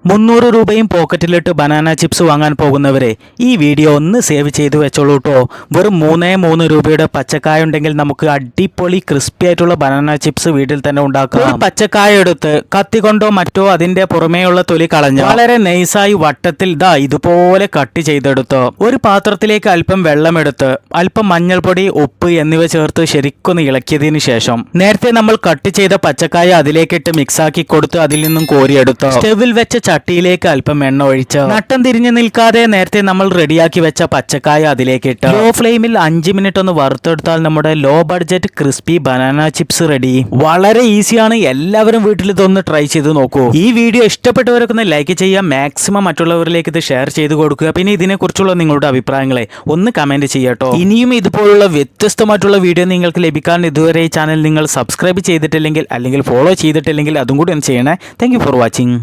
300 രൂപയും പോക്കറ്റിലിട്ട് banana chips വാങ്ങാൻ പോകുന്നവരെ ഈ വീഡിയോ ഒന്ന് സേവ് ചെയ്ത് വെച്ചോളൂ കേട്ടോ. വെറും 3 രൂപയുടെ പച്ചക്കായ ഉണ്ടെങ്കിൽ നമുക്ക് അടിപൊളി ക്രിസ്പി ആയിട്ടുള്ള ബനാന ചിപ്സ് വീട്ടിൽ തന്നെ ഉണ്ടാക്കാം. ഒരു പച്ചക്കായ എടുത്ത് കത്തി കൊണ്ടോ മറ്റോ അതിന്റെ പുറമേയുള്ള തൊലി കളഞ്ഞ് വളരെ നൈസായി വട്ടത്തിൽ ഇതുപോലെ കട്ട് ചെയ്തെടുത്തോ. ഒരു പാത്രത്തിലേക്ക് അല്പം വെള്ളമെടുത്ത് അല്പം മഞ്ഞൾപ്പൊടി, ഉപ്പ് എന്നിവ ചേർത്ത് ശരിക്കൊന്ന് ഇളക്കിയതിന് ശേഷം നേരത്തെ നമ്മൾ കട്ട് ചെയ്ത പച്ചക്കായ അതിലേക്കിട്ട് മിക്സാക്കി കൊടുത്ത് അതിൽ നിന്നും കോരിയെടുത്തോ. സ്റ്റെവിൽ വെച്ച ചട്ടിയിലേക്ക് അല്പം എണ്ണ ഒഴിച്ച് നട്ടം തിരിഞ്ഞു നിൽക്കാതെ നേരത്തെ നമ്മൾ റെഡിയാക്കി വെച്ച പച്ചക്കായ അതിലേക്കിട്ട് ലോ ഫ്ലെയിമിൽ 5 മിനിറ്റ് ഒന്ന് വറുത്തെടുത്താൽ നമ്മുടെ low budget crispy banana chips ready. വളരെ ഈസിയാണ്, എല്ലാവരും വീട്ടിൽ ഇതൊന്ന് ട്രൈ ചെയ്ത് നോക്കൂ. ഈ വീഡിയോ ഇഷ്ടപ്പെട്ടവരൊക്കെ ഒന്ന് ലൈക്ക് ചെയ്യുക, മാക്സിമം മറ്റുള്ളവരിലേക്ക് ഇത് ഷെയർ ചെയ്ത് കൊടുക്കുക. പിന്നെ ഇതിനെക്കുറിച്ചുള്ള നിങ്ങളുടെ അഭിപ്രായങ്ങളെ ഒന്ന് കമന്റ് ചെയ്യട്ടോ. ഇനിയും ഇതുപോലുള്ള വ്യത്യസ്തമായിട്ടുള്ള വീഡിയോ നിങ്ങൾക്ക് ലഭിക്കാൻ ഇതുവരെ ഈ ചാനൽ നിങ്ങൾ സബ്സ്ക്രൈബ് ചെയ്തിട്ടില്ലെങ്കിൽ അല്ലെങ്കിൽ ഫോളോ ചെയ്തിട്ടില്ലെങ്കിൽ അതും കൂടി ഒന്ന് ചെയ്യണേ. Thank you for watching.